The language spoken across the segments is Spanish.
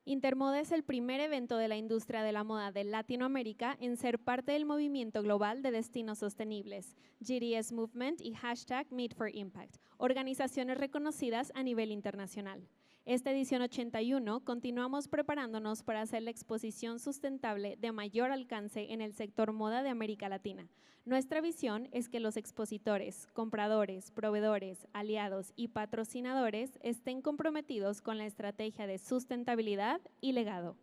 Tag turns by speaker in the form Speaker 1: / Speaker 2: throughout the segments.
Speaker 1: Intermoda es el primer evento de la industria de la moda de Latinoamérica en ser parte del movimiento global de destinos sostenibles, GDS Movement y #Meet4Impact, organizaciones reconocidas a nivel internacional. Esta edición 81 continuamos preparándonos para hacer la exposición sustentable de mayor alcance en el sector moda de América Latina. Nuestra visión es que los expositores, compradores, proveedores, aliados y patrocinadores estén comprometidos con la estrategia de sustentabilidad y legado.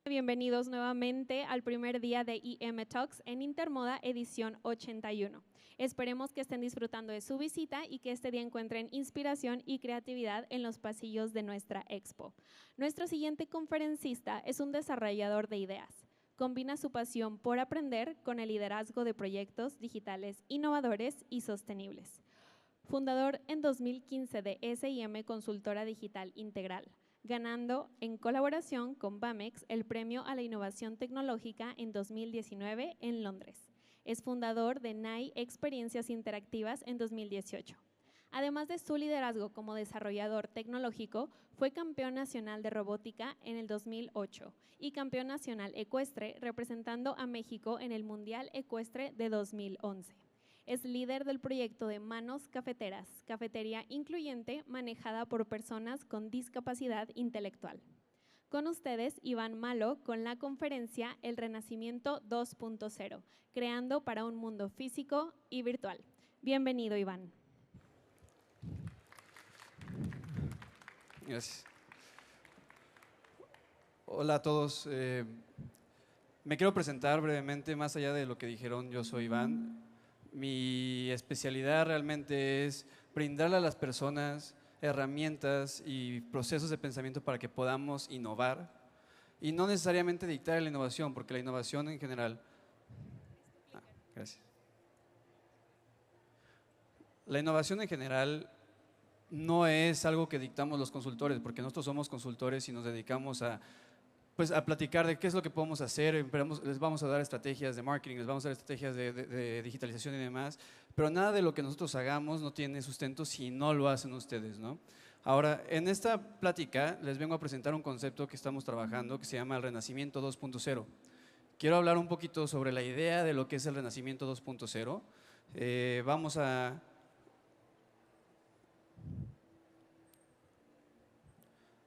Speaker 1: Bienvenidos nuevamente al primer día de IM Talks en Intermoda edición 81. Esperemos que estén disfrutando de su visita y que este día encuentren inspiración y creatividad en los pasillos de nuestra expo. Nuestro siguiente conferencista es un desarrollador de ideas. Combina su pasión por aprender con el liderazgo de proyectos digitales innovadores y sostenibles. Fundador en 2015 de S&M Consultora Digital Integral, ganando en colaboración con Bamex el Premio a la Innovación Tecnológica en 2019 en Londres. Es fundador de NAI Experiencias Interactivas en 2018. Además de su liderazgo como desarrollador tecnológico, fue campeón nacional de robótica en el 2008 y campeón nacional ecuestre representando a México en el Mundial Ecuestre de 2011. Es líder del proyecto de Manos Cafeteras, cafetería incluyente manejada por personas con discapacidad intelectual. Con ustedes, Iván Malo, con la conferencia El Renacimiento 2.0, creando para un mundo físico y virtual. Bienvenido, Iván.
Speaker 2: Gracias. Hola a todos. Me quiero presentar brevemente, más allá de lo que dijeron. Yo soy Iván. Mi especialidad realmente es brindarle a las personas herramientas y procesos de pensamiento para que podamos innovar y no necesariamente dictar la innovación, porque la innovación en general… gracias. La innovación en general no es algo que dictamos los consultores, porque nosotros somos consultores y nos dedicamos a platicar de qué es lo que podemos hacer. Les vamos a dar estrategias de marketing, les vamos a dar estrategias de digitalización y demás, pero nada de lo que nosotros hagamos no tiene sustento si no lo hacen ustedes, ¿no? Ahora, en esta plática les vengo a presentar un concepto que estamos trabajando que se llama el Renacimiento 2.0. Quiero hablar un poquito sobre la idea de lo que es el Renacimiento 2.0.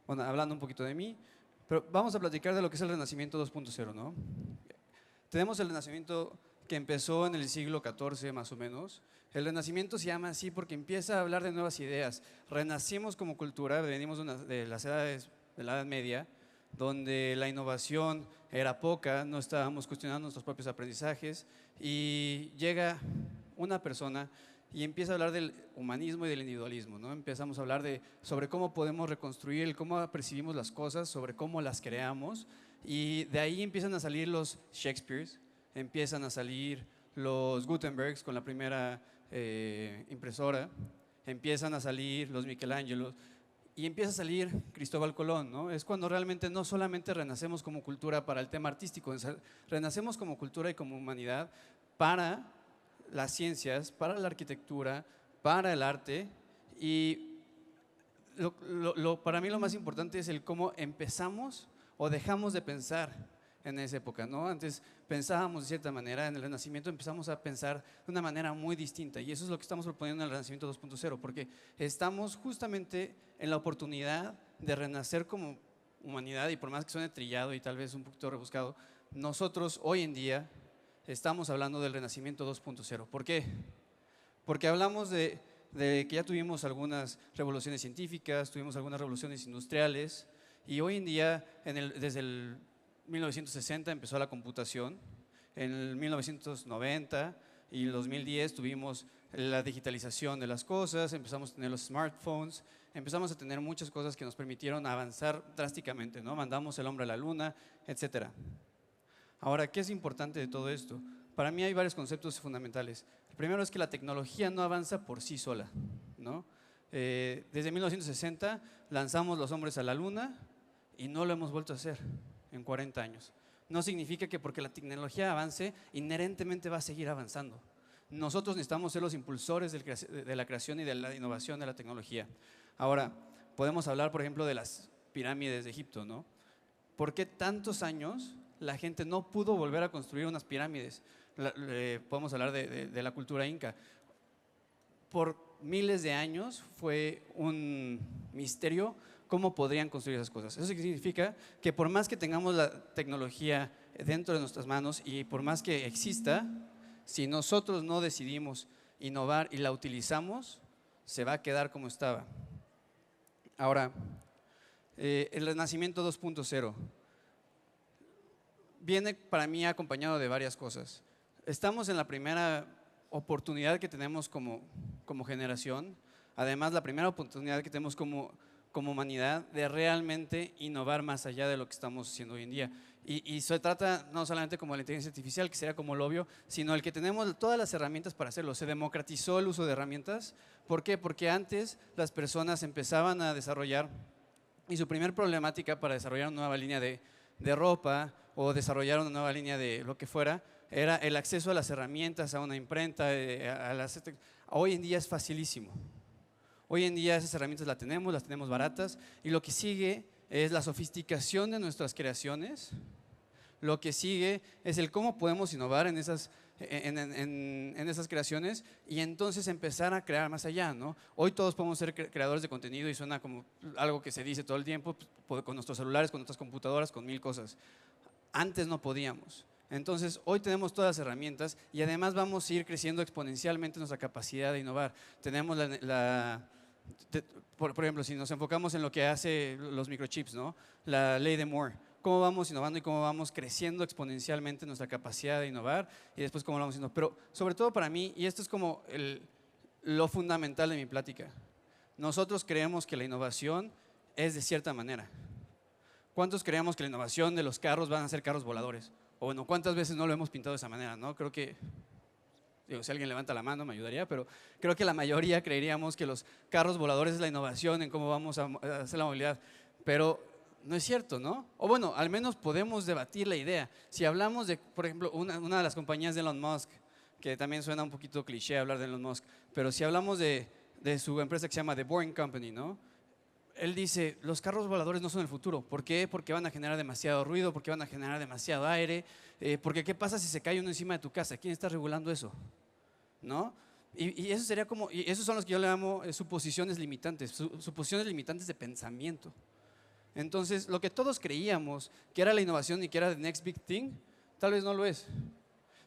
Speaker 2: Hablando un poquito de mí, pero vamos a platicar de lo que es el Renacimiento 2.0, ¿no? Tenemos el Renacimiento que empezó en el siglo XIV más o menos. El Renacimiento se llama así porque empieza a hablar de nuevas ideas. Renacimos como cultura, venimos de las edades de la Edad Media, donde la innovación era poca, no estábamos cuestionando nuestros propios aprendizajes, y llega una persona y empieza a hablar del humanismo y del individualismo, ¿no? Empezamos a hablar sobre cómo podemos reconstruir, cómo percibimos las cosas, sobre cómo las creamos, y de ahí empiezan a salir los Shakespeares, empiezan a salir los Gutenbergs con la primera impresora, empiezan a salir los Michelangelos y empieza a salir Cristóbal Colón, ¿no? Es cuando realmente no solamente renacemos como cultura para el tema artístico, renacemos como cultura y como humanidad para las ciencias, para la arquitectura, para el arte. Y para mí lo más importante es el cómo empezamos o dejamos de pensar en esa época, ¿no? Antes pensábamos de cierta manera, en el Renacimiento empezamos a pensar de una manera muy distinta, y eso es lo que estamos proponiendo en el Renacimiento 2.0, porque estamos justamente en la oportunidad de renacer como humanidad, y por más que suene trillado y tal vez un poquito rebuscado, nosotros hoy en día estamos hablando del Renacimiento 2.0. ¿Por qué? Porque hablamos de que ya tuvimos algunas revoluciones científicas, tuvimos algunas revoluciones industriales, y hoy en día, desde el 1960 empezó la computación, en el 1990 y el 2010 tuvimos la digitalización de las cosas, empezamos a tener los smartphones, empezamos a tener muchas cosas que nos permitieron avanzar drásticamente, ¿no? Mandamos el hombre a la luna, etc. Ahora, ¿qué es importante de todo esto? Para mí hay varios conceptos fundamentales. El primero es que la tecnología no avanza por sí sola, ¿no? Desde 1960 lanzamos los hombres a la luna y no lo hemos vuelto a hacer en 40 años. No significa que porque la tecnología avance, inherentemente va a seguir avanzando. Nosotros necesitamos ser los impulsores de la creación y de la innovación de la tecnología. Ahora, podemos hablar, por ejemplo, de las pirámides de Egipto, ¿no? ¿Por qué tantos años la gente no pudo volver a construir unas pirámides? Podemos hablar de la cultura inca. Por miles de años fue un misterio cómo podrían construir esas cosas. Eso significa que por más que tengamos la tecnología dentro de nuestras manos y por más que exista, si nosotros no decidimos innovar y la utilizamos, se va a quedar como estaba. Ahora, el Renacimiento 2.0 viene para mí acompañado de varias cosas. Estamos en la primera oportunidad que tenemos como generación, además la primera oportunidad que tenemos como humanidad de realmente innovar más allá de lo que estamos haciendo hoy en día. Y se trata no solamente como la inteligencia artificial, que sería como lo obvio, sino el que tenemos todas las herramientas para hacerlo. Se democratizó el uso de herramientas. ¿Por qué? Porque antes las personas empezaban a desarrollar, y su primer problemática para desarrollar una nueva línea de ropa o desarrollar una nueva línea de lo que fuera, era el acceso a las herramientas, a una imprenta, hoy en día es facilísimo. Hoy en día esas herramientas las tenemos baratas, y lo que sigue es la sofisticación de nuestras creaciones. Lo que sigue es el cómo podemos innovar en esas creaciones y entonces empezar a crear más allá, ¿no? Hoy todos podemos ser creadores de contenido y suena como algo que se dice todo el tiempo, con nuestros celulares, con nuestras computadoras, con mil cosas. Antes no podíamos. Entonces, hoy tenemos todas las herramientas y además vamos a ir creciendo exponencialmente nuestra capacidad de innovar. Tenemos por ejemplo, si nos enfocamos en lo que hace los microchips, ¿no? La ley de Moore. Cómo vamos innovando y cómo vamos creciendo exponencialmente nuestra capacidad de innovar y después cómo lo vamos haciendo. Pero sobre todo para mí, y esto es como lo fundamental de mi plática, nosotros creemos que la innovación es de cierta manera. ¿Cuántos creemos que la innovación de los carros van a ser carros voladores? O bueno, ¿cuántas veces no lo hemos pintado de esa manera, no? Creo que, si alguien levanta la mano me ayudaría, pero creo que la mayoría creeríamos que los carros voladores es la innovación en cómo vamos a hacer la movilidad. Pero no es cierto, ¿no? O bueno, al menos podemos debatir la idea. Si hablamos de, por ejemplo, una de las compañías de Elon Musk, que también suena un poquito cliché hablar de Elon Musk, pero si hablamos de su empresa que se llama The Boring Company, ¿no? Él dice, los carros voladores no son el futuro. ¿Por qué? Porque van a generar demasiado ruido, porque van a generar demasiado aire, porque ¿qué pasa si se cae uno encima de tu casa? ¿Quién está regulando eso? ¿No? Y eso sería como, y esos son los que yo le llamo suposiciones limitantes, suposiciones limitantes de pensamiento. Entonces, lo que todos creíamos que era la innovación y que era the next big thing, tal vez no lo es.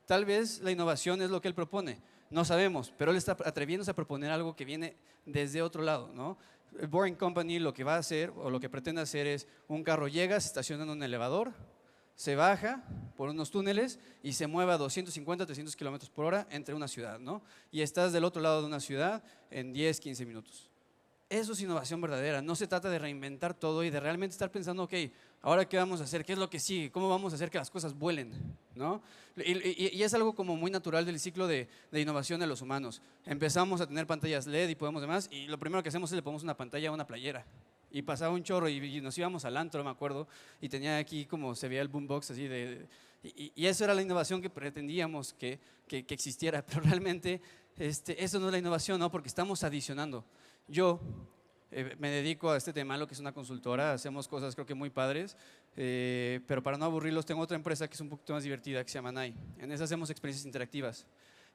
Speaker 2: Tal vez la innovación es lo que él propone. No sabemos, pero él está atreviéndose a proponer algo que viene desde otro lado, ¿no? El Boring Company lo que va a hacer o lo que pretende hacer es un carro llega, se estaciona en un elevador, se baja por unos túneles y se mueve a 250, 300 kilómetros por hora entre una ciudad, ¿no? Y estás del otro lado de una ciudad en 10, 15 minutos. Eso es innovación verdadera. No se trata de reinventar todo y de realmente estar pensando, ok, ahora qué vamos a hacer, qué es lo que sigue, cómo vamos a hacer que las cosas vuelen, ¿no? Y es algo como muy natural del ciclo de innovación de los humanos. Empezamos a tener pantallas LED y podemos demás, y lo primero que hacemos es le ponemos una pantalla a una playera. Y pasaba un chorro y nos íbamos al antro, me acuerdo, y tenía aquí como se veía el boombox así y eso era la innovación que pretendíamos que existiera, pero realmente eso no es la innovación, ¿no? Porque estamos adicionando. Yo me dedico a este tema, lo que es una consultora, hacemos cosas creo que muy padres, pero para no aburrirlos tengo otra empresa que es un poquito más divertida que se llama NAI. En esa hacemos experiencias interactivas.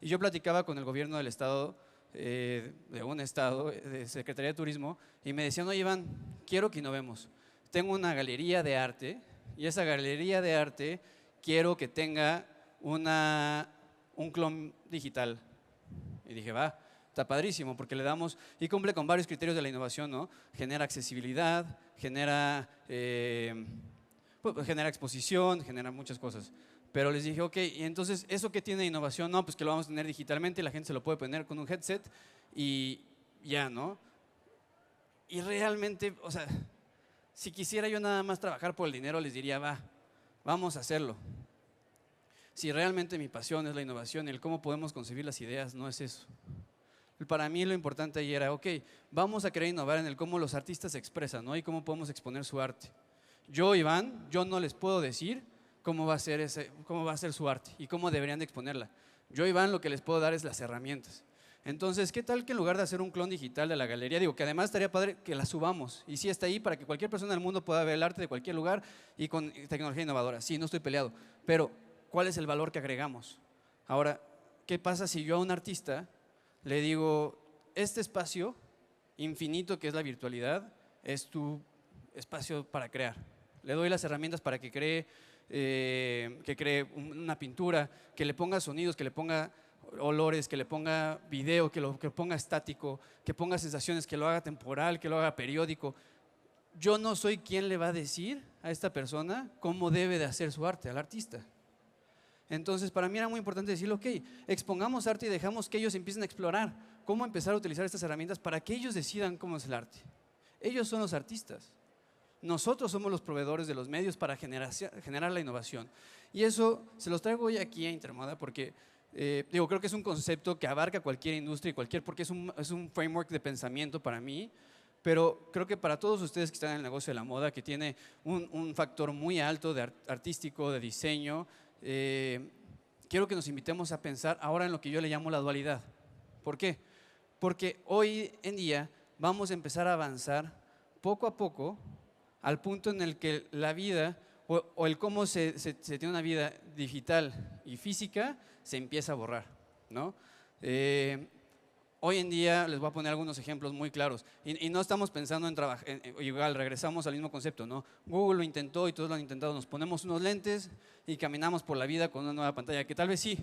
Speaker 2: Y yo platicaba con el gobierno del estado, de un estado, de Secretaría de Turismo, y me decían, oye Iván, quiero que innovemos. Tengo una galería de arte y esa galería de arte quiero que tenga un clon digital. Y dije, va. Está padrísimo porque le damos, y cumple con varios criterios de la innovación, ¿no? Genera accesibilidad, genera exposición, genera muchas cosas. Pero les dije, ok, y entonces, ¿eso qué tiene de innovación? No, pues que lo vamos a tener digitalmente, la gente se lo puede poner con un headset y ya, ¿no? Y realmente, o sea, si quisiera yo nada más trabajar por el dinero, les diría, vamos a hacerlo. Si realmente mi pasión es la innovación, el cómo podemos concebir las ideas, no es eso. Para mí lo importante ahí era, ok, vamos a querer innovar en el cómo los artistas se expresan, ¿no? Y cómo podemos exponer su arte. Yo, Iván, yo no les puedo decir cómo va a ser su arte y cómo deberían de exponerla. Yo, Iván, lo que les puedo dar es las herramientas. Entonces, ¿qué tal que en lugar de hacer un clon digital de la galería, digo que además estaría padre que la subamos y sí está ahí para que cualquier persona del mundo pueda ver el arte de cualquier lugar y con tecnología innovadora? Sí, no estoy peleado, pero ¿cuál es el valor que agregamos? Ahora, ¿qué pasa si yo a un artista le digo, este espacio infinito que es la virtualidad es tu espacio para crear? Le doy las herramientas para que cree una pintura, que le ponga sonidos, que le ponga olores, que le ponga video, que lo ponga estático, que ponga sensaciones, que lo haga temporal, que lo haga periódico. Yo no soy quien le va a decir a esta persona cómo debe de hacer su arte, al artista. Entonces, para mí era muy importante decirle, ok, expongamos arte y dejamos que ellos empiecen a explorar cómo empezar a utilizar estas herramientas para que ellos decidan cómo es el arte. Ellos son los artistas. Nosotros somos los proveedores de los medios para generar la innovación. Y eso se los traigo hoy aquí a Intermoda porque creo que es un concepto que abarca cualquier industria y porque es un framework de pensamiento para mí, pero creo que para todos ustedes que están en el negocio de la moda, que tiene un factor muy alto de artístico, de diseño, quiero que nos invitemos a pensar ahora en lo que yo le llamo la dualidad. ¿Por qué? Porque hoy en día vamos a empezar a avanzar poco a poco al punto en el que la vida o el cómo se tiene una vida digital y física se empieza a borrar, ¿no? Hoy en día les voy a poner algunos ejemplos muy claros y no estamos pensando en trabajar, igual regresamos al mismo concepto, ¿no? Google lo intentó y todos lo han intentado, nos ponemos unos lentes y caminamos por la vida con una nueva pantalla, que tal vez sí,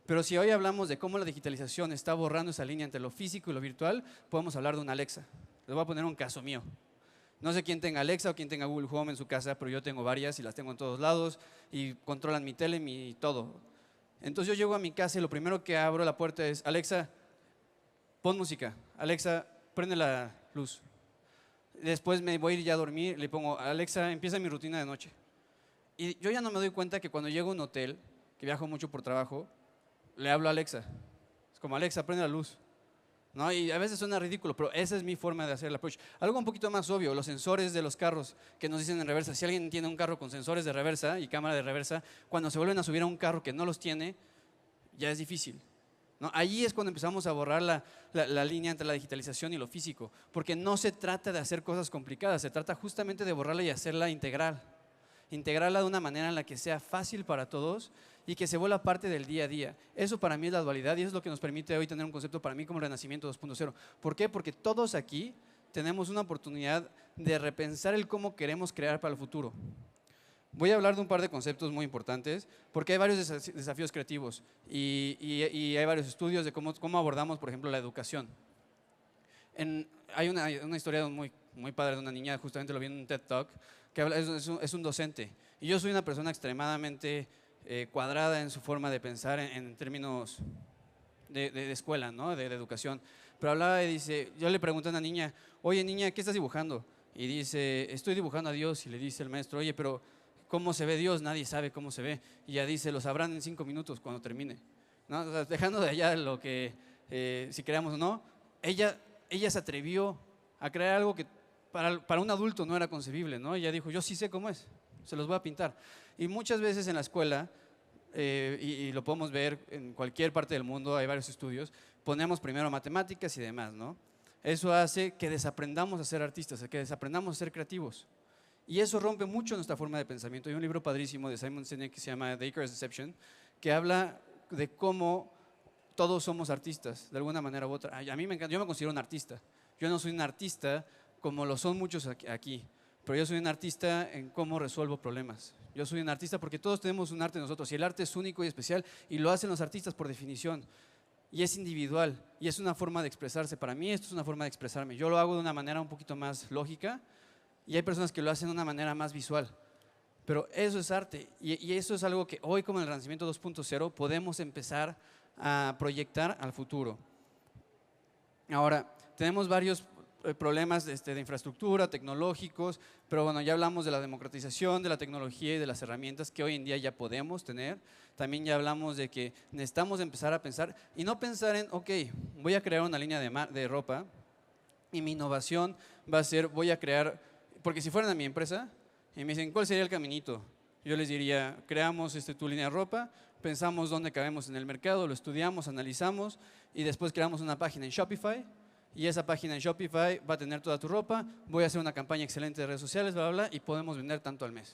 Speaker 2: pero si hoy hablamos de cómo la digitalización está borrando esa línea entre lo físico y lo virtual, podemos hablar de una Alexa. Les voy a poner un caso mío. No sé quién tenga Alexa o quién tenga Google Home en su casa, pero yo tengo varias y las tengo en todos lados y controlan mi tele, mi todo. Entonces yo llego a mi casa y lo primero que abro la puerta es, Alexa, pon música. Alexa, prende la luz. Después me voy a ir ya a dormir, le pongo, Alexa, empieza mi rutina de noche. Y yo ya no me doy cuenta que cuando llego a un hotel, que viajo mucho por trabajo, le hablo a Alexa. Es como, Alexa, prende la luz. ¿No? Y a veces suena ridículo, pero esa es mi forma de hacer el approach. Algo un poquito más obvio, los sensores de los carros que nos dicen en reversa. Si alguien tiene un carro con sensores de reversa y cámara de reversa, cuando se vuelven a subir a un carro que no los tiene, ya es difícil, ¿no? Allí es cuando empezamos a borrar la línea entre la digitalización y lo físico, porque no se trata de hacer cosas complicadas, se trata justamente de borrarla y hacerla integral. Integrarla de una manera en la que sea fácil para todos y que se vuelva parte del día a día. Eso para mí es la dualidad y eso es lo que nos permite hoy tener un concepto para mí como el Renacimiento 2.0. ¿Por qué? Porque todos aquí tenemos una oportunidad de repensar el cómo queremos crear para el futuro. Voy a hablar de un par de conceptos muy importantes porque hay varios desafíos creativos y hay varios estudios de cómo abordamos, por ejemplo, la educación. Hay una historia muy padre de una niña, justamente lo vi en un TED Talk, que es un docente. Y yo soy una persona extremadamente cuadrada en su forma de pensar en términos de escuela, ¿no? de educación. Pero hablaba y dice, yo le pregunté a una niña, oye niña, ¿qué estás dibujando? Y dice, estoy dibujando a Dios. Y le dice el maestro, oye, pero ¿cómo se ve Dios? Nadie sabe cómo se ve. Y ella dice, lo sabrán en 5 minutos cuando termine, ¿no? O sea, dejando de allá lo que, si creamos o no, ella se atrevió a crear algo que para un adulto no era concebible, ¿no? Ella dijo, yo sí sé cómo es, se los voy a pintar. Y muchas veces en la escuela, y lo podemos ver en cualquier parte del mundo, hay varios estudios, ponemos primero matemáticas y demás, ¿no? Eso hace que desaprendamos a ser artistas, que desaprendamos a ser creativos. Y eso rompe mucho nuestra forma de pensamiento. Hay un libro padrísimo de Simon Sinek que se llama The Icarus Deception, que habla de cómo todos somos artistas, de alguna manera u otra. A mí me encanta, yo me considero un artista. Yo no soy un artista como lo son muchos aquí, pero yo soy un artista en cómo resuelvo problemas. Yo soy un artista porque todos tenemos un arte nosotros y el arte es único y especial y lo hacen los artistas por definición. Y es individual y es una forma de expresarse. Para mí esto es una forma de expresarme. Yo lo hago de una manera un poquito más lógica y hay personas que lo hacen de una manera más visual. Pero eso es arte y eso es algo que hoy como en el Renacimiento 2.0 podemos empezar a proyectar al futuro. Ahora, tenemos varios problemas de infraestructura, tecnológicos, pero bueno, ya hablamos de la democratización, de la tecnología y de las herramientas que hoy en día ya podemos tener. También ya hablamos de que necesitamos empezar a pensar y no pensar en, ok, voy a crear una línea de ropa y mi innovación va a ser, voy a crear, porque si fueran a mi empresa y me dicen, ¿cuál sería el caminito? Yo les diría, creamos tu línea de ropa, pensamos dónde cabemos en el mercado, lo estudiamos, analizamos y después creamos una página en Shopify y esa página en Shopify va a tener toda tu ropa, voy a hacer una campaña excelente de redes sociales, bla, bla, bla, y podemos vender tanto al mes.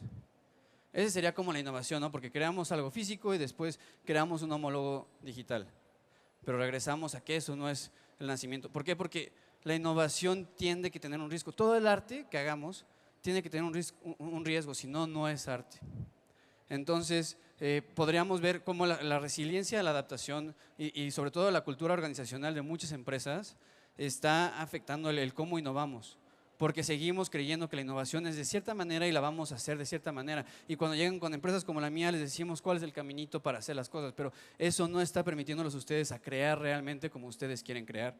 Speaker 2: Ese sería como la innovación, ¿no? Porque creamos algo físico y después creamos un homólogo digital. Pero regresamos a que eso no es el nacimiento. ¿Por qué? Porque la innovación tiende que tener un riesgo. Todo el arte que hagamos tiene que tener un riesgo, si no, no es arte. Entonces, podríamos ver cómo la resiliencia, la adaptación y sobre todo la cultura organizacional de muchas empresas está afectando el cómo innovamos. Porque seguimos creyendo que la innovación es de cierta manera y la vamos a hacer de cierta manera. Y cuando llegan con empresas como la mía, les decimos cuál es el caminito para hacer las cosas, pero eso no está permitiéndolos a ustedes a crear realmente como ustedes quieren crear.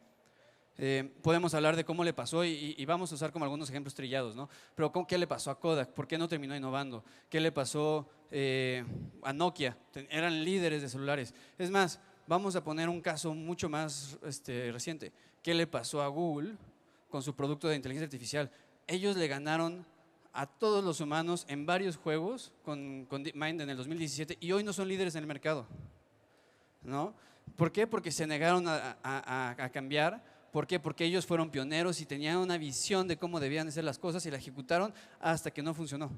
Speaker 2: Podemos hablar de cómo le pasó y vamos a usar como algunos ejemplos trillados, ¿no? Pero ¿qué le pasó a Kodak? ¿Por qué no terminó innovando? ¿Qué le pasó a Nokia? Eran líderes de celulares. Es más, vamos a poner un caso mucho más reciente. ¿Qué le pasó a Google con su producto de inteligencia artificial? Ellos le ganaron a todos los humanos en varios juegos con DeepMind en el 2017 y hoy no son líderes en el mercado, ¿no? ¿Por qué? Porque se negaron a cambiar. ¿Por qué? Porque ellos fueron pioneros y tenían una visión de cómo debían de ser las cosas y la ejecutaron hasta que no funcionó.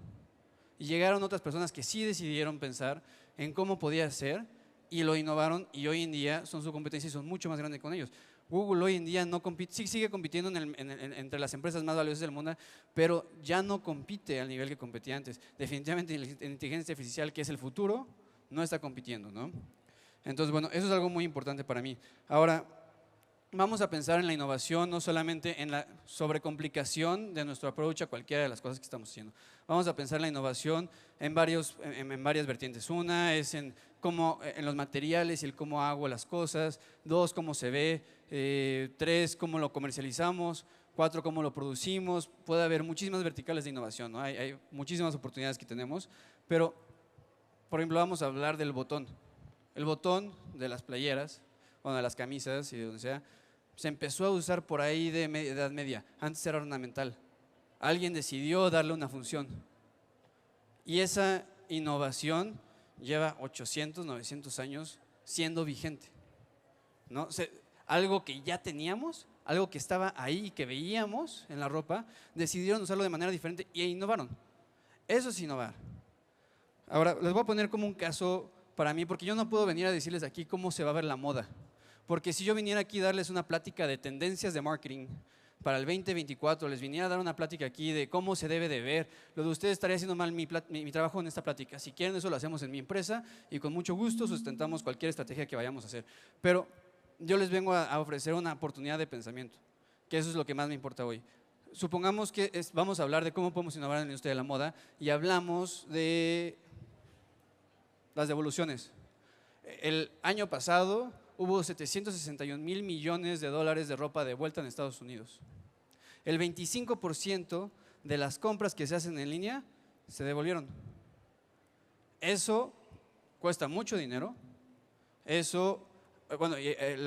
Speaker 2: Y llegaron otras personas que sí decidieron pensar en cómo podía ser y lo innovaron y hoy en día son su competencia y son mucho más grandes con ellos. Google hoy en día no compite, sí sigue compitiendo entre las empresas más valiosas del mundo, pero ya no compite al nivel que competía antes. Definitivamente la inteligencia artificial, que es el futuro, no está compitiendo, ¿no? Entonces, bueno, eso es algo muy importante para mí. Ahora, vamos a pensar en la innovación, no solamente en la sobrecomplicación de nuestro approach a cualquiera de las cosas que estamos haciendo. Vamos a pensar en la innovación en varias vertientes. Una es en los materiales y el cómo hago las cosas. 2, cómo se ve. 3, cómo lo comercializamos. 4, cómo lo producimos. Puede haber muchísimas verticales de innovación, ¿no? Hay muchísimas oportunidades que tenemos, pero, por ejemplo, vamos a hablar del botón. El botón de las playeras, o de las camisas y de donde sea, se empezó a usar por ahí de Edad Media. Antes era ornamental. Alguien decidió darle una función. Y esa innovación lleva 800, 900 años siendo vigente, ¿no? Algo que ya teníamos, algo que estaba ahí y que veíamos en la ropa, decidieron usarlo de manera diferente e innovaron. Eso es innovar. Ahora, les voy a poner como un caso para mí, porque yo no puedo venir a decirles aquí cómo se va a ver la moda. Porque si yo viniera aquí a darles una plática de tendencias de marketing para el 2024, les viniera a dar una plática aquí de cómo se debe de ver, lo de ustedes estaría haciendo mal mi trabajo en esta plática. Si quieren, eso lo hacemos en mi empresa y con mucho gusto sustentamos cualquier estrategia que vayamos a hacer. Pero yo les vengo a ofrecer una oportunidad de pensamiento, que eso es lo que más me importa hoy. Supongamos que vamos a hablar de cómo podemos innovar en la industria de la moda y hablamos de las devoluciones. El año pasado hubo 761,000 millones de dólares de ropa de vuelta en Estados Unidos. El 25% de las compras que se hacen en línea se devolvieron. Eso cuesta mucho dinero. Eso, bueno,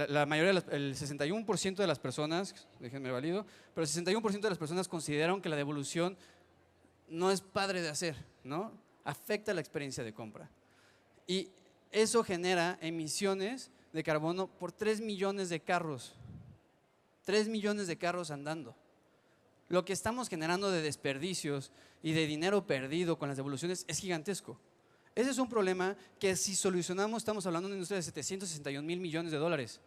Speaker 2: la mayoría, el 61% de las personas, déjenme valido, pero el 61% de las personas consideraron que la devolución no es padre de hacer, ¿no? Afecta la experiencia de compra. Y eso genera emisiones de carbono por 3 millones de carros. 3 millones de carros andando. Lo que estamos generando de desperdicios y de dinero perdido con las devoluciones es gigantesco. Ese es un problema que si solucionamos, estamos hablando de una industria de 761,000 millones de dólares.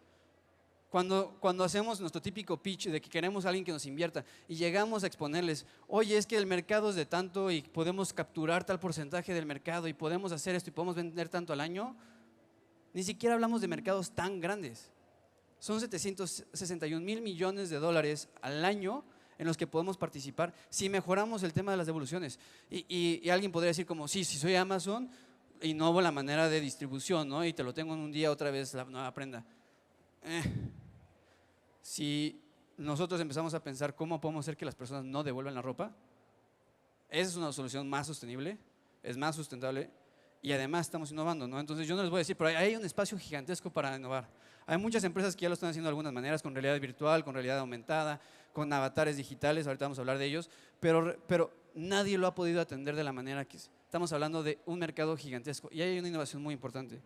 Speaker 2: Cuando hacemos nuestro típico pitch de que queremos a alguien que nos invierta y llegamos a exponerles, oye, es que el mercado es de tanto y podemos capturar tal porcentaje del mercado y podemos hacer esto y podemos vender tanto al año, ni siquiera hablamos de mercados tan grandes. Son 761,000 millones de dólares al año en los que podemos participar si mejoramos el tema de las devoluciones. Y alguien podría decir como, sí, si soy Amazon, innovo la manera de distribución, ¿no? Y te lo tengo en un día otra vez la nueva prenda. Si nosotros empezamos a pensar cómo podemos hacer que las personas no devuelvan la ropa, esa es una solución más sostenible, es más sustentable y además estamos innovando, ¿no? Entonces yo no les voy a decir, pero hay un espacio gigantesco para innovar. Hay muchas empresas que ya lo están haciendo de algunas maneras, con realidad virtual, con realidad aumentada, con avatares digitales, ahorita vamos a hablar de ellos, pero nadie lo ha podido atender de la manera que es. Estamos hablando de un mercado gigantesco y hay una innovación muy importante.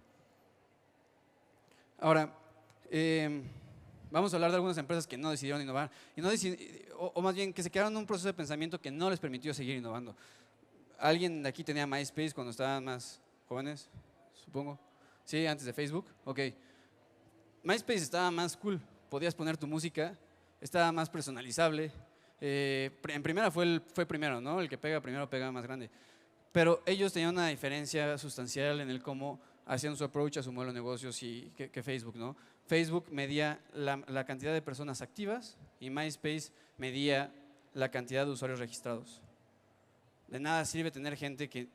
Speaker 2: Ahora, vamos a hablar de algunas empresas que no decidieron innovar, o más bien que se quedaron en un proceso de pensamiento que no les permitió seguir innovando. ¿Alguien de aquí tenía MySpace cuando estaban más jóvenes? Supongo. Sí, antes de Facebook. Ok. MySpace estaba más cool. Podías poner tu música, estaba más personalizable. En primera fue primero, ¿no? El que pega primero pega más grande. Pero ellos tenían una diferencia sustancial en el cómo hacían su approach a su modelo de negocios que Facebook, ¿no? Facebook medía la cantidad de personas activas y MySpace medía la cantidad de usuarios registrados. De nada sirve tener gente que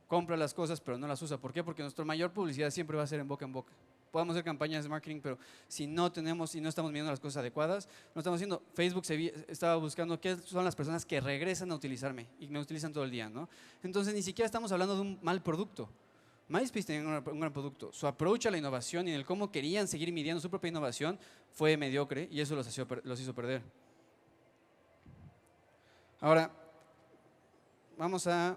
Speaker 2: compra las cosas pero no las usa. ¿Por qué? Porque nuestra mayor publicidad siempre va a ser en boca en boca. Podemos hacer campañas de marketing, pero si no estamos viendo las cosas adecuadas, no estamos haciendo. Facebook estaba buscando qué son las personas que regresan a utilizarme y me utilizan todo el día, ¿no? Entonces ni siquiera estamos hablando de un mal producto. MySpace tenía un gran producto. Su approach a la innovación y en el cómo querían seguir midiendo su propia innovación fue mediocre y eso los hizo perder. Ahora, vamos a…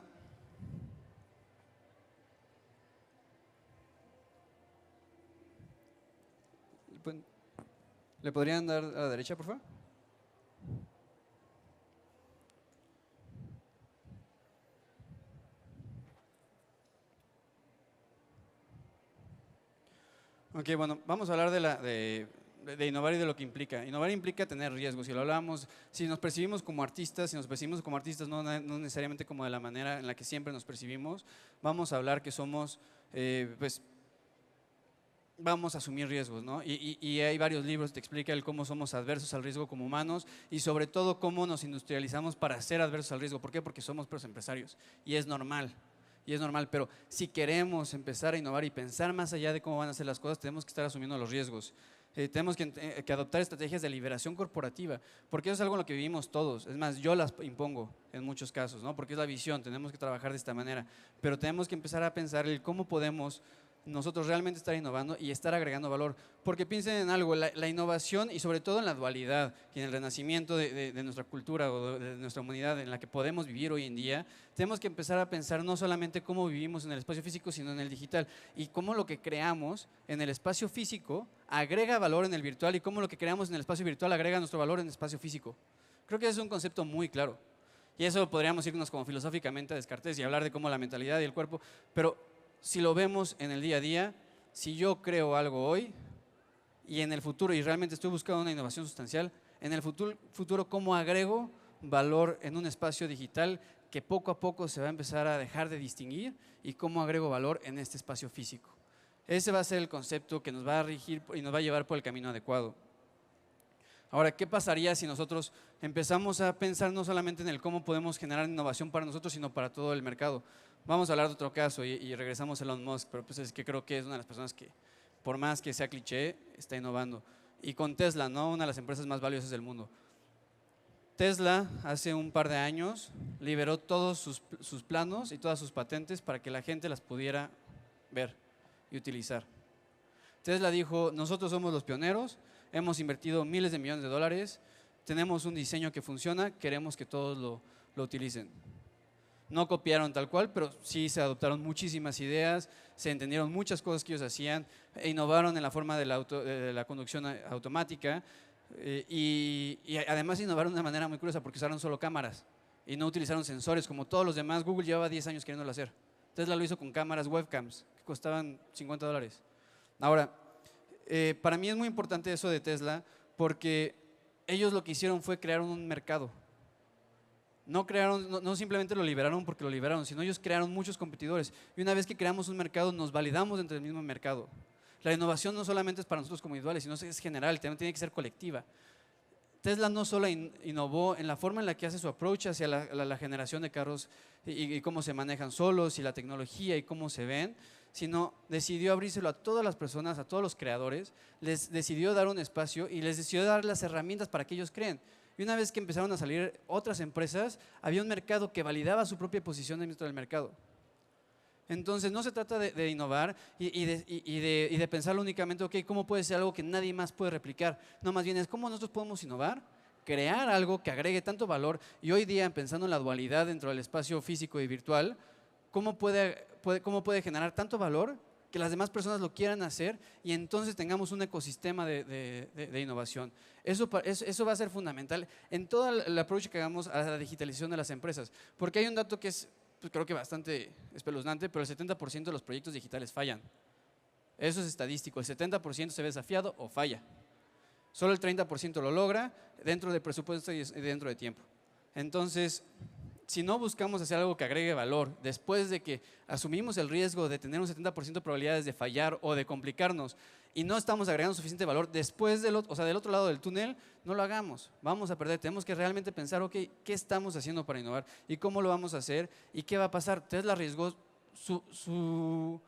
Speaker 2: ¿Le podrían dar a la derecha, por favor? Ok, bueno, vamos a hablar de innovar y de lo que implica. Innovar implica tener riesgos. Si lo hablamos, si nos percibimos como artistas no necesariamente como de la manera en la que siempre nos percibimos, vamos a hablar que somos, pues, vamos a asumir riesgos, ¿no? Y hay varios libros que te explican cómo somos adversos al riesgo como humanos y sobre todo cómo nos industrializamos para ser adversos al riesgo. ¿Por qué? Porque somos empresarios y es normal. Pero si queremos empezar a innovar y pensar más allá de cómo van a ser las cosas, tenemos que estar asumiendo los riesgos. Tenemos que adoptar estrategias de liberación corporativa, porque eso es algo en lo que vivimos todos. Es más, yo las impongo en muchos casos, ¿no? Porque es la visión, tenemos que trabajar de esta manera. Pero tenemos que empezar a pensar el cómo podemos nosotros realmente estar innovando y estar agregando valor. Porque piensen en algo, la innovación y sobre todo en la dualidad y en el renacimiento de nuestra cultura o de nuestra humanidad en la que podemos vivir hoy en día, tenemos que empezar a pensar no solamente cómo vivimos en el espacio físico, sino en el digital y cómo lo que creamos en el espacio físico agrega valor en el virtual y cómo lo que creamos en el espacio virtual agrega nuestro valor en el espacio físico. Creo que ese es un concepto muy claro. Y eso podríamos irnos como filosóficamente a Descartes y hablar de cómo la mentalidad y el cuerpo, pero si lo vemos en el día a día, si yo creo algo hoy y en el futuro, y realmente estoy buscando una innovación sustancial, en el futuro ¿cómo agrego valor en un espacio digital que poco a poco se va a empezar a dejar de distinguir y cómo agrego valor en este espacio físico? Ese va a ser el concepto que nos va a regir y nos va a llevar por el camino adecuado. Ahora, ¿qué pasaría si nosotros empezamos a pensar no solamente en el cómo podemos generar innovación para nosotros, sino para todo el mercado? Vamos a hablar de otro caso y regresamos a Elon Musk, pero pues es que creo que es una de las personas que, por más que sea cliché, está innovando. Y con Tesla, ¿no? Una de las empresas más valiosas del mundo. Tesla hace un par de años liberó todos sus planos y todas sus patentes para que la gente las pudiera ver y utilizar. Tesla dijo, nosotros somos los pioneros, hemos invertido miles de millones de dólares, tenemos un diseño que funciona, queremos que todos lo utilicen. No copiaron tal cual, pero sí se adoptaron muchísimas ideas, se entendieron muchas cosas que ellos hacían, innovaron en la forma de la conducción automática y además innovaron de una manera muy curiosa porque usaron solo cámaras y no utilizaron sensores como todos los demás. Google llevaba 10 años queriéndolo hacer. Tesla lo hizo con cámaras webcams que costaban $50. Ahora, para mí es muy importante eso de Tesla porque ellos lo que hicieron fue crear un mercado. No simplemente lo liberaron porque lo liberaron, sino ellos crearon muchos competidores. Y una vez que creamos un mercado, nos validamos dentro del mismo mercado. La innovación no solamente es para nosotros como individuales, sino es general, también tiene que ser colectiva. Tesla no solo innovó en la forma en la que hace su approach hacia la generación de carros y cómo se manejan solos y la tecnología y cómo se ven, sino decidió abrírselo a todas las personas, a todos los creadores, les decidió dar un espacio y les decidió dar las herramientas para que ellos creen. Y una vez que empezaron a salir otras empresas, había un mercado que validaba su propia posición dentro del mercado. Entonces no se trata de innovar y de pensarlo únicamente, ok, ¿cómo puede ser algo que nadie más puede replicar? No, más bien es cómo nosotros podemos innovar, crear algo que agregue tanto valor y hoy día, pensando en la dualidad dentro del espacio físico y virtual, ¿cómo puede generar tanto valor que las demás personas lo quieran hacer y entonces tengamos un ecosistema de innovación. Eso va a ser fundamental en todo el approach que hagamos a la digitalización de las empresas, porque hay un dato que es, pues, creo que bastante espeluznante, pero el 70% de los proyectos digitales fallan. Eso es estadístico, el 70% se ve desafiado o falla. Solo el 30% lo logra dentro del presupuesto y dentro de tiempo. Entonces, si no buscamos hacer algo que agregue valor, después de que asumimos el riesgo de tener un 70% de probabilidades de fallar o de complicarnos y no estamos agregando suficiente valor, después del otro lado del túnel, no lo hagamos. Vamos a perder. Tenemos que realmente pensar, ok, ¿qué estamos haciendo para innovar? ¿Y cómo lo vamos a hacer? ¿Y qué va a pasar? Tesla arriesgó su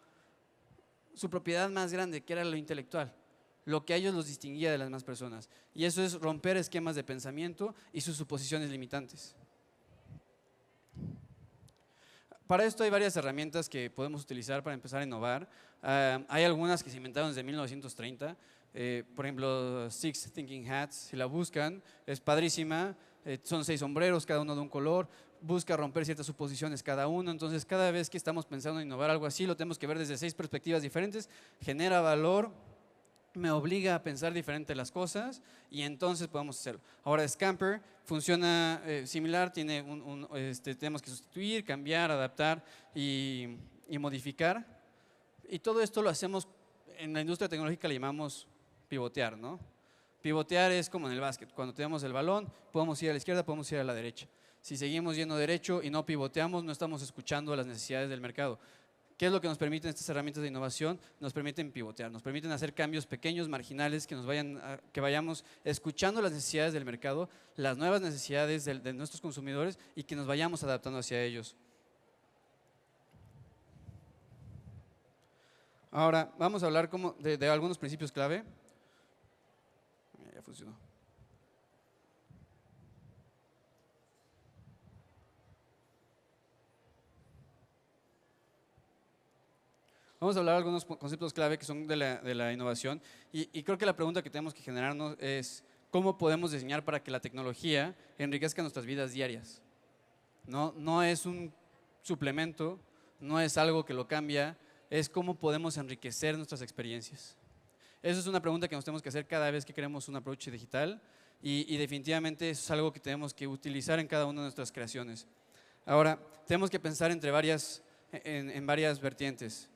Speaker 2: propiedad más grande, que era lo intelectual, lo que a ellos los distinguía de las demás personas. Y eso es romper esquemas de pensamiento y sus suposiciones limitantes. Para esto hay varias herramientas que podemos utilizar para empezar a innovar. Hay algunas que se inventaron desde 1930. Por ejemplo, Six Thinking Hats, si la buscan, es padrísima. Son 6 sombreros, cada uno de un color. Busca romper ciertas suposiciones cada uno. Entonces, cada vez que estamos pensando en innovar algo así, lo tenemos que ver desde 6 perspectivas diferentes. Genera valor, me obliga a pensar diferente las cosas y entonces podemos hacerlo. Ahora, Scamper funciona similar, tenemos que sustituir, cambiar, adaptar y modificar. Y todo esto lo hacemos, en la industria tecnológica le llamamos pivotear, ¿no? Pivotear es como en el básquet, cuando tenemos el balón, podemos ir a la izquierda, podemos ir a la derecha. Si seguimos yendo derecho y no pivoteamos, no estamos escuchando las necesidades del mercado. ¿Qué es lo que nos permiten estas herramientas de innovación? Nos permiten pivotear, nos permiten hacer cambios pequeños, marginales, que vayamos escuchando las necesidades del mercado, las nuevas necesidades de nuestros consumidores y que nos vayamos adaptando hacia ellos. Ahora, vamos a hablar de algunos principios clave. Ya funcionó. Vamos a hablar de algunos conceptos clave que son de la innovación y creo que la pregunta que tenemos que generarnos es ¿cómo podemos diseñar para que la tecnología enriquezca nuestras vidas diarias? No es un suplemento, no es algo que lo cambia, es cómo podemos enriquecer nuestras experiencias. Eso es una pregunta que nos tenemos que hacer cada vez que queremos un approach digital y definitivamente eso es algo que tenemos que utilizar en cada una de nuestras creaciones. Ahora, tenemos que pensar en varias vertientes.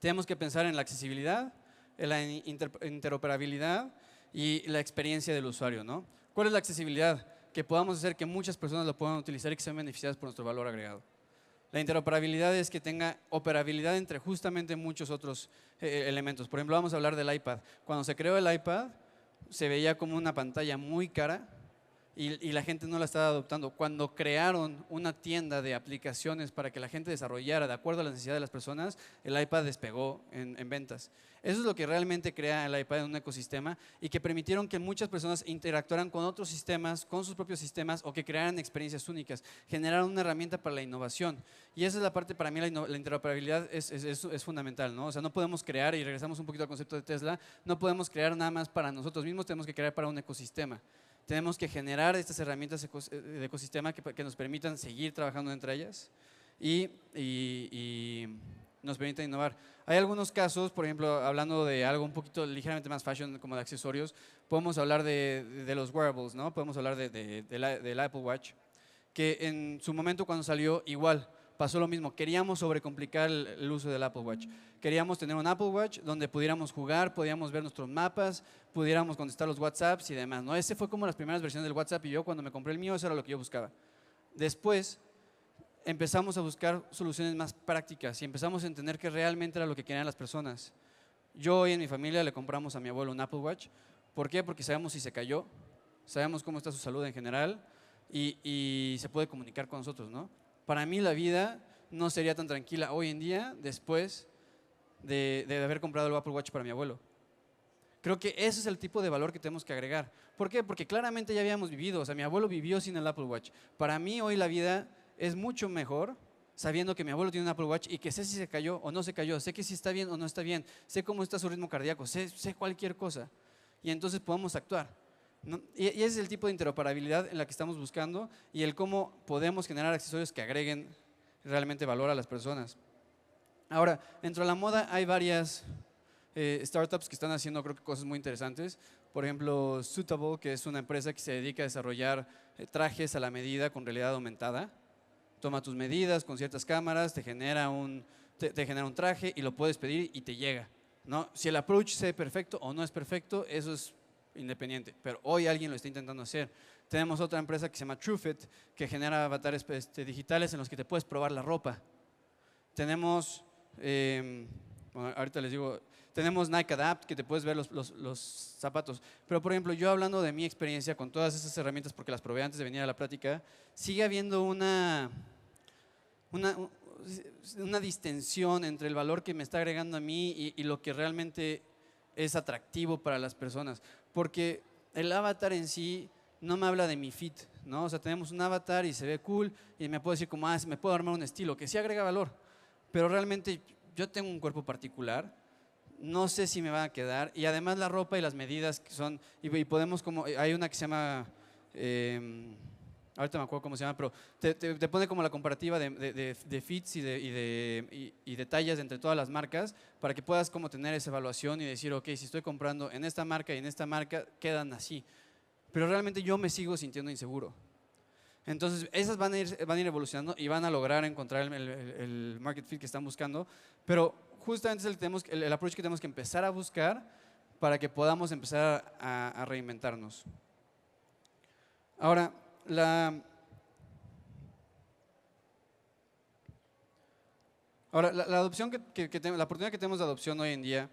Speaker 2: Tenemos que pensar en la accesibilidad, en la interoperabilidad y la experiencia del usuario, ¿no? ¿Cuál es la accesibilidad? Que podamos hacer que muchas personas lo puedan utilizar y que sean beneficiadas por nuestro valor agregado. La interoperabilidad es que tenga operabilidad entre justamente muchos otros elementos. Por ejemplo, vamos a hablar del iPad. Cuando se creó el iPad, se veía como una pantalla muy cara y la gente no la estaba adoptando. Cuando crearon una tienda de aplicaciones para que la gente desarrollara de acuerdo a la necesidad de las personas, el iPad despegó en ventas. Eso es lo que realmente crea el iPad en un ecosistema y que permitieron que muchas personas interactuaran con otros sistemas, con sus propios sistemas o que crearan experiencias únicas, generaron una herramienta para la innovación. Y esa es la parte, para mí la interoperabilidad es fundamental, ¿no? O sea, no podemos crear, y regresamos un poquito al concepto de Tesla, no podemos crear nada más para nosotros mismos, tenemos que crear para un ecosistema. Tenemos que generar estas herramientas de ecosistema que nos permitan seguir trabajando entre ellas y nos permitan innovar. Hay algunos casos, por ejemplo, hablando de algo un poquito ligeramente más fashion, como de accesorios, podemos hablar de los wearables, ¿no? Podemos hablar del Apple Watch, que en su momento cuando salió igual pasó lo mismo. Queríamos sobrecomplicar el uso del Apple Watch. Queríamos tener un Apple Watch donde pudiéramos jugar, podíamos ver nuestros mapas, pudiéramos contestar los WhatsApps y demás, ¿no? Ese fue como las primeras versiones del WhatsApp y yo cuando me compré el mío, eso era lo que yo buscaba. Después empezamos a buscar soluciones más prácticas y empezamos a entender que realmente era lo que querían las personas. Yo y en mi familia le compramos a mi abuelo un Apple Watch. ¿Por qué? Porque sabemos si se cayó, sabemos cómo está su salud en general y se puede comunicar con nosotros, ¿no? Para mí la vida no sería tan tranquila hoy en día después de haber comprado el Apple Watch para mi abuelo. Creo que ese es el tipo de valor que tenemos que agregar. ¿Por qué? Porque claramente ya habíamos vivido, o sea, mi abuelo vivió sin el Apple Watch. Para mí hoy la vida es mucho mejor sabiendo que mi abuelo tiene un Apple Watch y que sé si se cayó o no se cayó, sé que si está bien o no está bien, sé cómo está su ritmo cardíaco, sé cualquier cosa y entonces podemos actuar. ¿no? Y ese es el tipo de interoperabilidad en la que estamos buscando y el cómo podemos generar accesorios que agreguen realmente valor a las personas. Ahora, dentro de la moda hay varias startups que están haciendo, creo que, cosas muy interesantes. Por ejemplo, Suitable, que es una empresa que se dedica a desarrollar trajes a la medida con realidad aumentada. Toma tus medidas con ciertas cámaras, te genera un traje y lo puedes pedir y te llega, ¿no? Si el approach sea perfecto o no es perfecto, eso es independiente, pero hoy alguien lo está intentando hacer. Tenemos otra empresa que se llama TrueFit, que genera avatares digitales en los que te puedes probar la ropa. Tenemos, bueno, ahorita les digo, tenemos Nike Adapt, que te puedes ver los zapatos. Pero, por ejemplo, yo hablando de mi experiencia con todas esas herramientas, porque las probé antes de venir a la plática, sigue habiendo una distensión entre el valor que me está agregando a mí y lo que realmente es atractivo para las personas. Porque el avatar en sí no me habla de mi fit, ¿no? O sea, tenemos un avatar y se ve cool y me puedo decir como, me puedo armar un estilo, que sí agrega valor. Pero realmente yo tengo un cuerpo particular, no sé si me va a quedar, y además la ropa y las medidas que son, y podemos como, hay una que se llama, ahorita me acuerdo cómo se llama, pero te pone como la comparativa de fits y de tallas entre todas las marcas para que puedas como tener esa evaluación y decir, ok, si estoy comprando en esta marca y en esta marca, quedan así. Pero realmente yo me sigo sintiendo inseguro. Entonces, esas van a ir evolucionando y van a lograr encontrar el market fit que están buscando, pero justamente es el approach que tenemos que empezar a buscar para que podamos empezar a reinventarnos. Ahora, la adopción la oportunidad que tenemos de adopción hoy en día,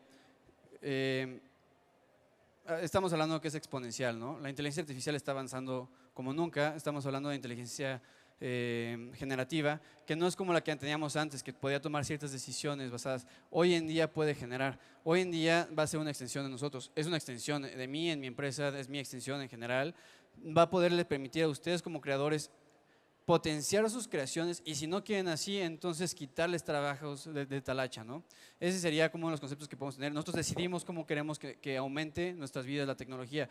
Speaker 2: estamos hablando que es exponencial, ¿no? La inteligencia artificial está avanzando como nunca. Estamos hablando de inteligencia generativa, que no es como la que teníamos antes, que podía tomar ciertas decisiones basadas. Hoy en día puede generar. Hoy en día va a ser una extensión de nosotros. Es una extensión de mí, en mi empresa, es mi extensión en general. Va a poderle permitir a ustedes como creadores potenciar sus creaciones y si no quieren así, entonces quitarles trabajos de talacha, ¿no? Ese sería como uno de los conceptos que podemos tener. Nosotros decidimos cómo queremos que aumente nuestras vidas la tecnología.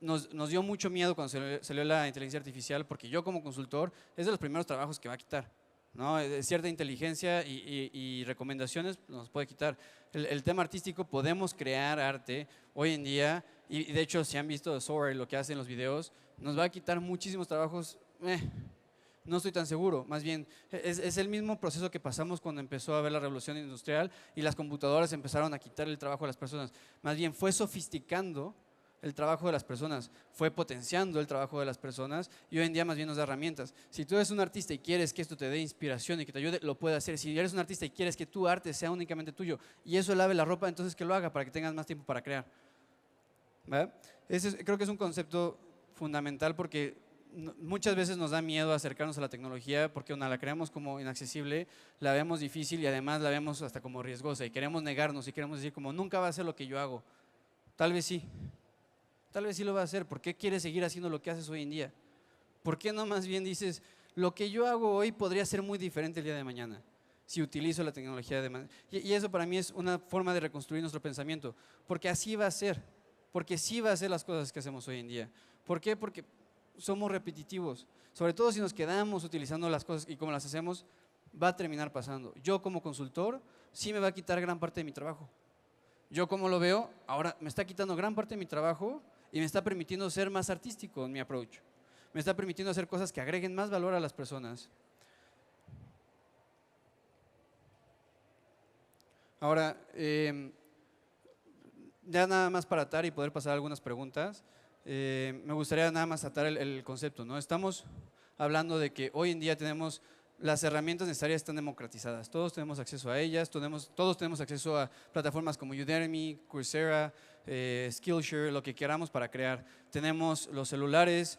Speaker 2: Nos dio mucho miedo cuando salió la inteligencia artificial porque yo como consultor es de los primeros trabajos que va a quitar, ¿no? Cierta inteligencia y recomendaciones nos puede quitar. El tema artístico, podemos crear arte hoy en día y de hecho si han visto Sora y lo que hace en los videos, nos va a quitar muchísimos trabajos. No estoy tan seguro, más bien es el mismo proceso que pasamos cuando empezó a haber la revolución industrial y las computadoras empezaron a quitar el trabajo a las personas. Más bien fue sofisticando el trabajo de las personas, fue potenciando el trabajo de las personas y hoy en día más bien nos da herramientas. Si tú eres un artista y quieres que esto te dé inspiración y que te ayude, lo puede hacer. Si eres un artista y quieres que tu arte sea únicamente tuyo y eso lave la ropa, entonces que lo haga para que tengas más tiempo para crear. ¿Verdad? Creo que es un concepto fundamental porque muchas veces nos da miedo acercarnos a la tecnología porque la creemos como inaccesible, la vemos difícil y además la vemos hasta como riesgosa y queremos negarnos y queremos decir como nunca va a ser lo que yo hago. Tal vez sí lo va a hacer. ¿Por qué quieres seguir haciendo lo que haces hoy en día? ¿Por qué no más bien dices lo que yo hago hoy podría ser muy diferente el día de mañana si utilizo la tecnología de manera? Y eso para mí es una forma de reconstruir nuestro pensamiento porque así va a ser, porque sí va a ser las cosas que hacemos hoy en día. ¿Por qué? Porque somos repetitivos, sobre todo si nos quedamos utilizando las cosas y como las hacemos, va a terminar pasando. Yo como consultor, sí me va a quitar gran parte de mi trabajo. Yo como lo veo, ahora me está quitando gran parte de mi trabajo y me está permitiendo ser más artístico en mi approach. Me está permitiendo hacer cosas que agreguen más valor a las personas. Ahora, ya nada más para atar y poder pasar algunas preguntas. Me gustaría nada más atar el concepto, ¿no? Estamos hablando de que hoy en día tenemos las herramientas necesarias, están democratizadas, todos tenemos acceso a ellas, todos tenemos acceso a plataformas como Udemy, Coursera, Skillshare, lo que queramos para crear. Tenemos los celulares,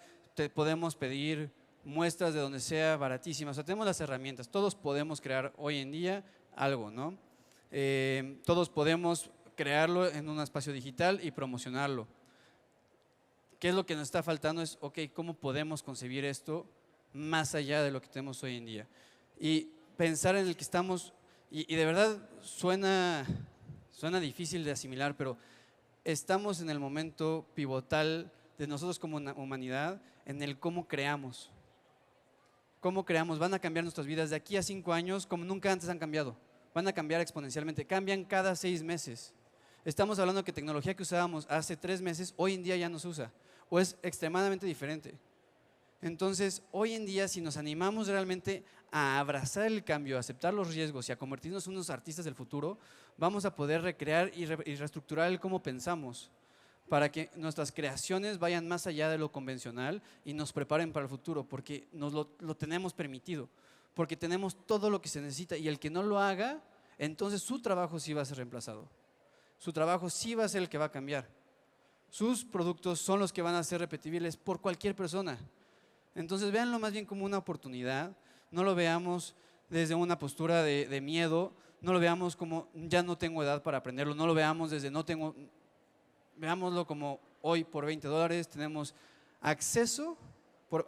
Speaker 2: podemos pedir muestras de donde sea baratísimas, o sea, tenemos las herramientas, todos podemos crear hoy en día algo, ¿no? Todos podemos crearlo en un espacio digital y promocionarlo. ¿Qué es lo que nos está faltando? Es, ok, ¿cómo podemos concebir esto más allá de lo que tenemos hoy en día? Y pensar en el que estamos, y de verdad suena difícil de asimilar, pero estamos en el momento pivotal de nosotros como humanidad en el cómo creamos. Cómo creamos, van a cambiar nuestras vidas de aquí a 5 años como nunca antes han cambiado. Van a cambiar exponencialmente, cambian cada 6 meses. Estamos hablando que tecnología que usábamos hace 3 meses, hoy en día ya no se usa, o es extremadamente diferente. Entonces, hoy en día, si nos animamos realmente a abrazar el cambio, a aceptar los riesgos y a convertirnos en unos artistas del futuro, vamos a poder recrear y reestructurar el cómo pensamos, para que nuestras creaciones vayan más allá de lo convencional y nos preparen para el futuro, porque nos lo tenemos permitido, porque tenemos todo lo que se necesita, y el que no lo haga, entonces su trabajo sí va a ser reemplazado, su trabajo sí va a ser el que va a cambiar, sus productos son los que van a ser repetibles por cualquier persona. Entonces véanlo más bien como una oportunidad, no lo veamos desde una postura de miedo, no lo veamos como ya no tengo edad para aprenderlo, no lo veamos desde no tengo... Veámoslo como hoy por $20 tenemos acceso, por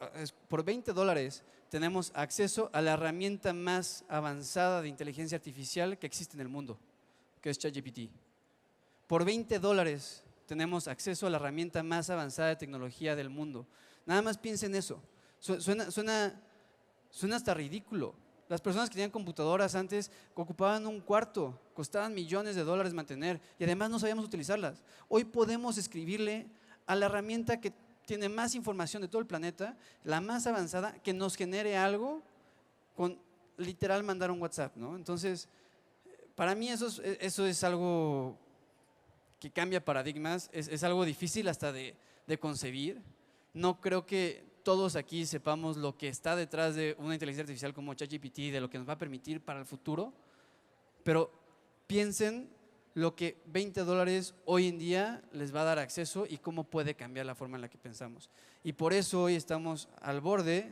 Speaker 2: $20 tenemos acceso a la herramienta más avanzada de inteligencia artificial que existe en el mundo, que es ChatGPT. Por $20 tenemos acceso a la herramienta más avanzada de tecnología del mundo. Nada más piensen eso. Suena hasta ridículo. Las personas que tenían computadoras antes ocupaban un cuarto, costaban millones de dólares mantener y además no sabíamos utilizarlas. Hoy podemos escribirle a la herramienta que tiene más información de todo el planeta, la más avanzada, que nos genere algo con literal mandar un WhatsApp, ¿no? Entonces, para mí eso es algo que cambia paradigmas, es algo difícil hasta de concebir. No creo que todos aquí sepamos lo que está detrás de una inteligencia artificial como ChatGPT, de lo que nos va a permitir para el futuro, pero piensen lo que $20 hoy en día les va a dar acceso y cómo puede cambiar la forma en la que pensamos. Y por eso hoy estamos al borde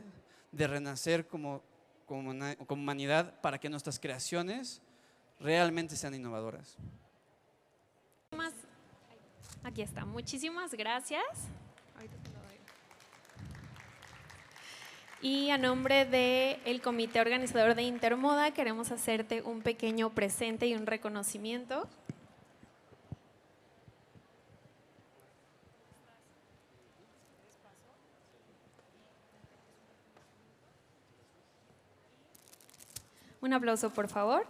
Speaker 2: de renacer como humanidad, para que nuestras creaciones realmente sean innovadoras.
Speaker 1: Aquí está, muchísimas gracias. Y a nombre del comité organizador de Intermoda queremos hacerte un pequeño presente y un reconocimiento. Un aplauso, por favor.